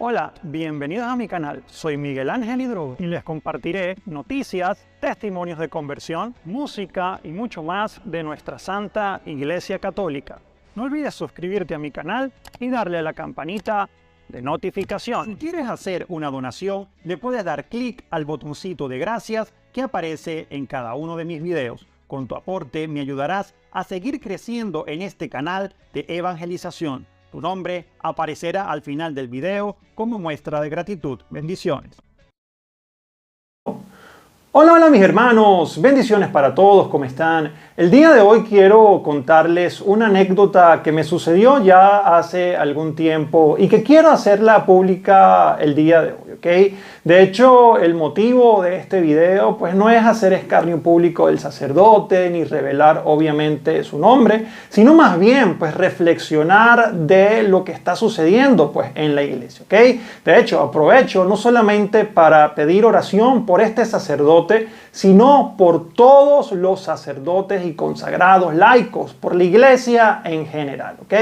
Hola, bienvenidos a mi canal. Soy Miguel Ángel Hidrogo y les compartiré noticias, testimonios de conversión, música y mucho más de nuestra Santa Iglesia Católica. No olvides suscribirte a mi canal y darle a la campanita de notificación. Si quieres hacer una donación, le puedes dar clic al botoncito de gracias que aparece en cada uno de mis videos. Con tu aporte me ayudarás a seguir creciendo en este canal de evangelización. Tu nombre aparecerá al final del video como muestra de gratitud. Bendiciones. Hola mis hermanos, bendiciones para todos, ¿cómo están? El día de hoy quiero contarles una anécdota que me sucedió ya hace algún tiempo y que quiero hacerla pública el día de hoy, ¿ok? De hecho, el motivo de este video pues no es hacer escarnio público del sacerdote ni revelar obviamente su nombre, sino más bien pues reflexionar de lo que está sucediendo pues en la iglesia, ¿ok? De hecho, aprovecho no solamente para pedir oración por este sacerdote, sino por todos los sacerdotes y consagrados laicos, por la iglesia en general, ¿ok?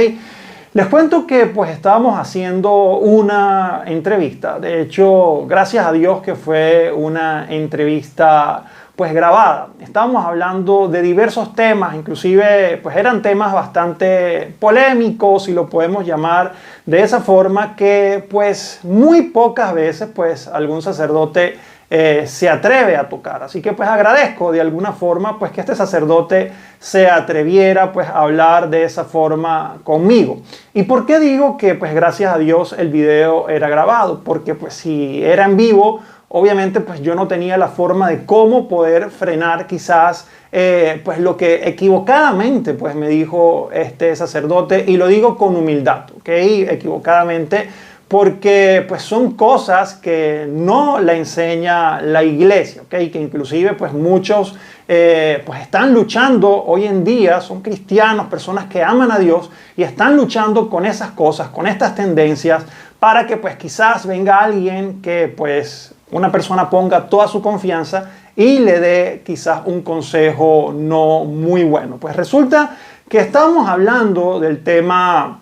Les cuento que pues estábamos haciendo una entrevista, de hecho, gracias a Dios que fue una entrevista pues grabada. Estábamos hablando de diversos temas, inclusive pues eran temas bastante polémicos, si lo podemos llamar de esa forma, que pues muy pocas veces pues algún sacerdote se atreve a tocar. Así que pues agradezco de alguna forma pues que este sacerdote se atreviera pues a hablar de esa forma conmigo. ¿Y por qué digo que pues gracias a Dios el video era grabado? Porque pues si era en vivo, obviamente pues yo no tenía la forma de cómo poder frenar quizás pues lo que equivocadamente pues me dijo este sacerdote, y lo digo con humildad, ¿ok? Equivocadamente, porque pues son cosas que no la enseña la iglesia, ¿ok? Que inclusive pues muchos pues están luchando hoy en día, son cristianos, personas que aman a Dios y están luchando con esas cosas, con estas tendencias, para que pues quizás venga alguien que pues una persona ponga toda su confianza y le dé quizás un consejo no muy bueno. Pues resulta que estamos hablando del tema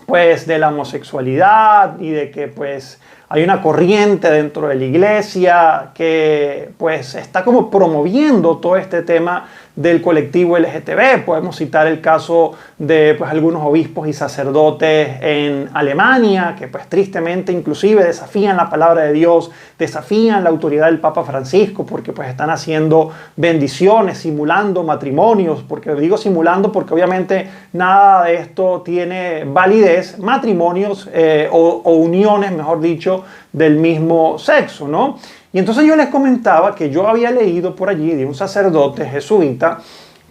pues de la homosexualidad y de que pues hay una corriente dentro de la iglesia que pues está como promoviendo todo este tema del colectivo LGTB. Podemos citar el caso de pues algunos obispos y sacerdotes en Alemania que pues tristemente inclusive desafían la palabra de Dios, desafían la autoridad del Papa Francisco porque pues están haciendo bendiciones, simulando matrimonios, porque digo simulando porque obviamente nada de esto tiene validez, matrimonios o uniones, mejor dicho, del mismo sexo, ¿no? Y entonces yo les comentaba que yo había leído por allí de un sacerdote jesuita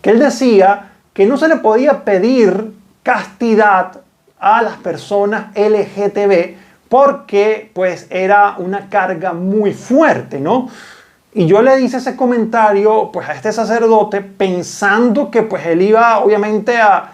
que él decía que no se le podía pedir castidad a las personas LGTB porque pues era una carga muy fuerte, ¿no? Y yo le hice ese comentario pues a este sacerdote pensando que pues él iba obviamente a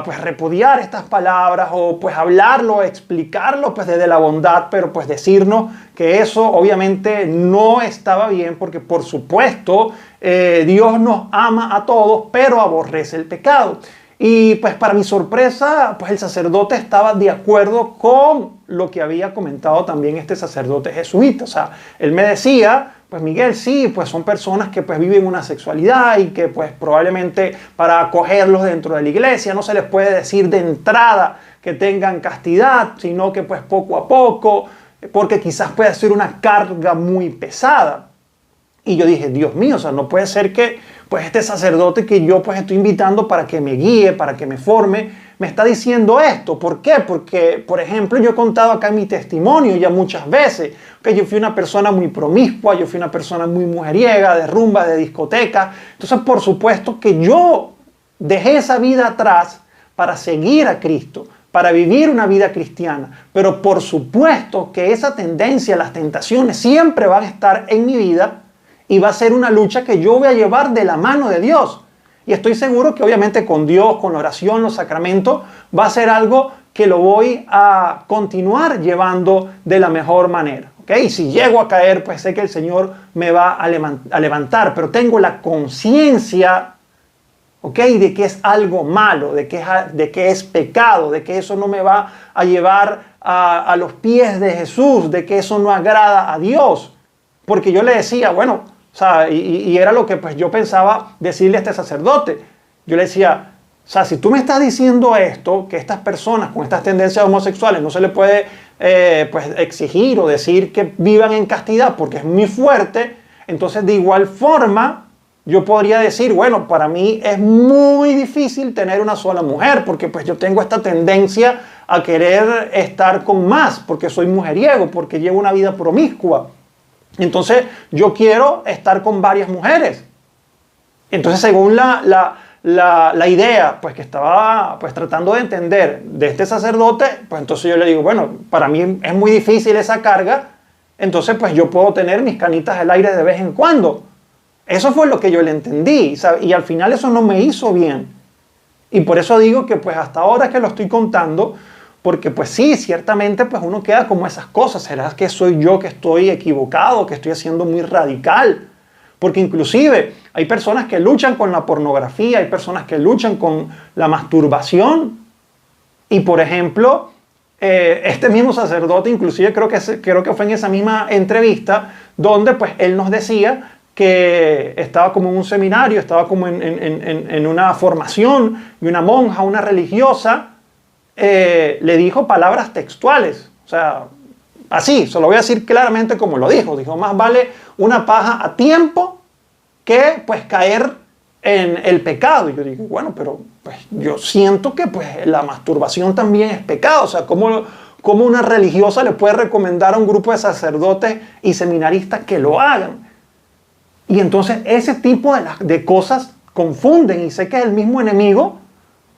pues repudiar estas palabras o pues hablarlo, explicarlo pues desde la bondad, pero pues decirnos que eso obviamente no estaba bien porque por supuesto Dios nos ama a todos pero aborrece el pecado. Y pues para mi sorpresa pues el sacerdote estaba de acuerdo con lo que había comentado también este sacerdote jesuita. O sea, él me decía: pues Miguel, sí, pues son personas que pues viven una sexualidad y que pues probablemente para acogerlos dentro de la iglesia no se les puede decir de entrada que tengan castidad, sino que pues poco a poco, porque quizás puede ser una carga muy pesada. Y yo dije, Dios mío, o sea, no puede ser que pues este sacerdote que yo pues estoy invitando para que me guíe, para que me forme, me está diciendo esto. ¿Por qué? Porque, por ejemplo, yo he contado acá en mi testimonio ya muchas veces que yo fui una persona muy promiscua, yo fui una persona muy mujeriega, de rumba, de discoteca. Entonces, por supuesto que yo dejé esa vida atrás para seguir a Cristo, para vivir una vida cristiana. Pero por supuesto que esa tendencia, las tentaciones siempre van a estar en mi vida y va a ser una lucha que yo voy a llevar de la mano de Dios. Y estoy seguro que obviamente con Dios, con la oración, los sacramentos, va a ser algo que lo voy a continuar llevando de la mejor manera. ¿Okay? Y si llego a caer, pues sé que el Señor me va a levantar, pero tengo la conciencia ¿ok? De que es algo malo, de que es pecado, de que eso no me va a llevar a los pies de Jesús, de que eso no agrada a Dios. Porque yo le decía, bueno, o sea, y era lo que pues yo pensaba decirle a este sacerdote. Yo le decía, o sea, si tú me estás diciendo esto, que estas personas con estas tendencias homosexuales no se le puede pues exigir o decir que vivan en castidad porque es muy fuerte, entonces de igual forma yo podría decir, bueno, para mí es muy difícil tener una sola mujer porque pues yo tengo esta tendencia a querer estar con más porque soy mujeriego, porque llevo una vida promiscua. Entonces yo quiero estar con varias mujeres. Entonces según la idea pues que estaba pues tratando de entender de este sacerdote, pues entonces yo le digo, bueno, para mí es muy difícil esa carga, entonces pues yo puedo tener mis canitas al aire de vez en cuando. Eso fue lo que yo le entendí, ¿sabes? Y al final eso no me hizo bien. Y por eso digo que pues hasta ahora que lo estoy contando, porque pues sí, ciertamente pues uno queda como esas cosas. ¿Será que soy yo que estoy equivocado, que estoy haciendo muy radical? Porque inclusive hay personas que luchan con la pornografía, hay personas que luchan con la masturbación. Y por ejemplo, este mismo sacerdote, inclusive creo que fue en esa misma entrevista, donde pues él nos decía que estaba como en un seminario, estaba como en una formación, y una monja, una religiosa, le dijo palabras textuales. O sea, así, se lo voy a decir claramente como lo dijo. Dijo, más vale una paja a tiempo que pues caer en el pecado. Y yo digo, bueno, pero pues yo siento que pues la masturbación también es pecado. O sea, ¿cómo una religiosa le puede recomendar a un grupo de sacerdotes y seminaristas que lo hagan? Y entonces ese tipo de cosas confunden, y sé que es el mismo enemigo,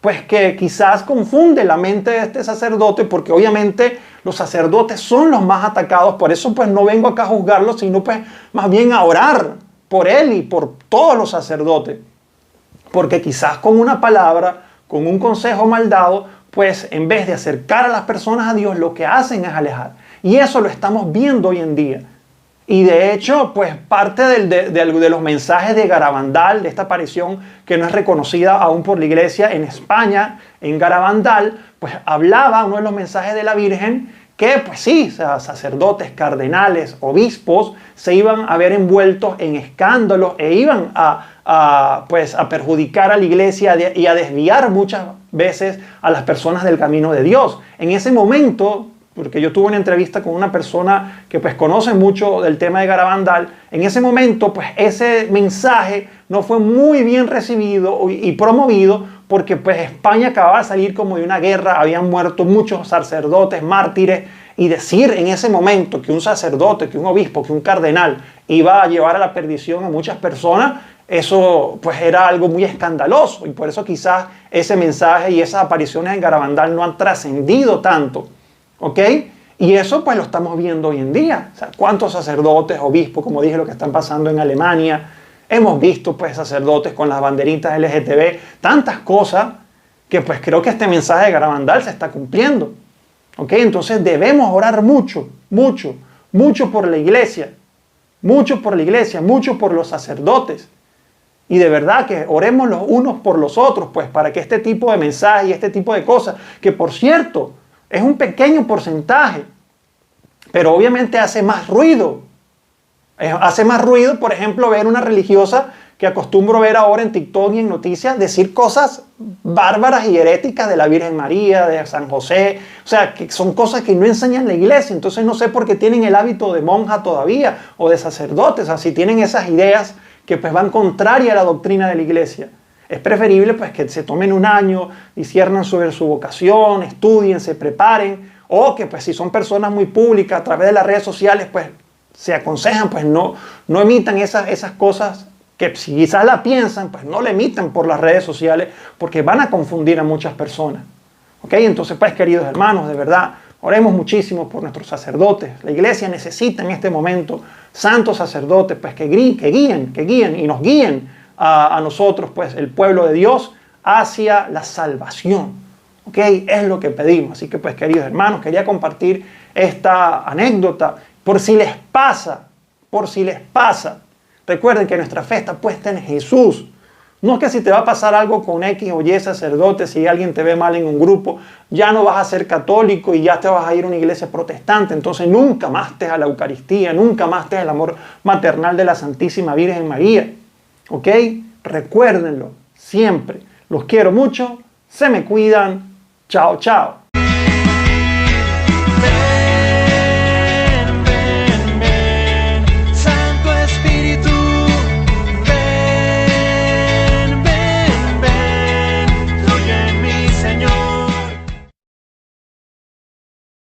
pues que quizás confunde la mente de este sacerdote, porque obviamente los sacerdotes son los más atacados. Por eso pues no vengo acá a juzgarlo, sino pues más bien a orar por él y por todos los sacerdotes. Porque quizás con una palabra, con un consejo mal dado, pues en vez de acercar a las personas a Dios, lo que hacen es alejar. Y eso lo estamos viendo hoy en día. Y de hecho, pues parte de los mensajes de Garabandal, de esta aparición que no es reconocida aún por la iglesia en España, en Garabandal, pues hablaba uno de los mensajes de la Virgen que pues sí, sacerdotes, cardenales, obispos se iban a ver envueltos en escándalos e iban a perjudicar a la iglesia y a desviar muchas veces a las personas del camino de Dios. En ese momento, porque yo tuve una entrevista con una persona que pues conoce mucho del tema de Garabandal, en ese momento pues ese mensaje no fue muy bien recibido y promovido, porque pues España acababa de salir como de una guerra, habían muerto muchos sacerdotes, mártires, y decir en ese momento que un sacerdote, que un obispo, que un cardenal iba a llevar a la perdición a muchas personas, eso pues era algo muy escandaloso, y por eso quizás ese mensaje y esas apariciones en Garabandal no han trascendido tanto. ¿Ok? Y eso pues lo estamos viendo hoy en día. O sea, ¿cuántos sacerdotes, obispos, como dije, lo que están pasando en Alemania? Hemos visto pues sacerdotes con las banderitas LGTB, tantas cosas que pues creo que este mensaje de Garabandal se está cumpliendo. ¿Ok? Entonces debemos orar mucho, mucho, mucho por la iglesia. Mucho por la iglesia, mucho por los sacerdotes. Y de verdad que oremos los unos por los otros, pues para que este tipo de mensajes y este tipo de cosas, que por cierto, es un pequeño porcentaje, pero obviamente hace más ruido. Hace más ruido, por ejemplo, ver una religiosa que acostumbro ver ahora en TikTok y en noticias decir cosas bárbaras y heréticas de la Virgen María, de San José. O sea, que son cosas que no enseñan la iglesia. Entonces no sé por qué tienen el hábito de monja todavía o de sacerdotes. Así tienen esas ideas que pues van contrarias a la doctrina de la iglesia. Es preferible pues que se tomen un año, disciernan sobre su vocación, estudien, se preparen, o que pues si son personas muy públicas a través de las redes sociales pues se aconsejan pues no emitan esas cosas que si quizás la piensan pues no la emitan por las redes sociales porque van a confundir a muchas personas. ¿Ok? Entonces pues queridos hermanos, de verdad, oremos muchísimo por nuestros sacerdotes. La iglesia necesita en este momento santos sacerdotes pues que guíen y nos guíen a nosotros, pues el pueblo de Dios, hacia la salvación. ¿Ok? Es lo que pedimos. Así que pues queridos hermanos, quería compartir esta anécdota por si les pasa. Recuerden que nuestra fe está puesta en Jesús. No es que si te va a pasar algo con X o Y sacerdote, si alguien te ve mal en un grupo, ya no vas a ser católico y ya te vas a ir a una iglesia protestante. Entonces nunca más te a la Eucaristía, nunca más te el amor maternal de la Santísima Virgen María. ¿Ok? Recuérdenlo siempre. Los quiero mucho. Se me cuidan. Chao, chao.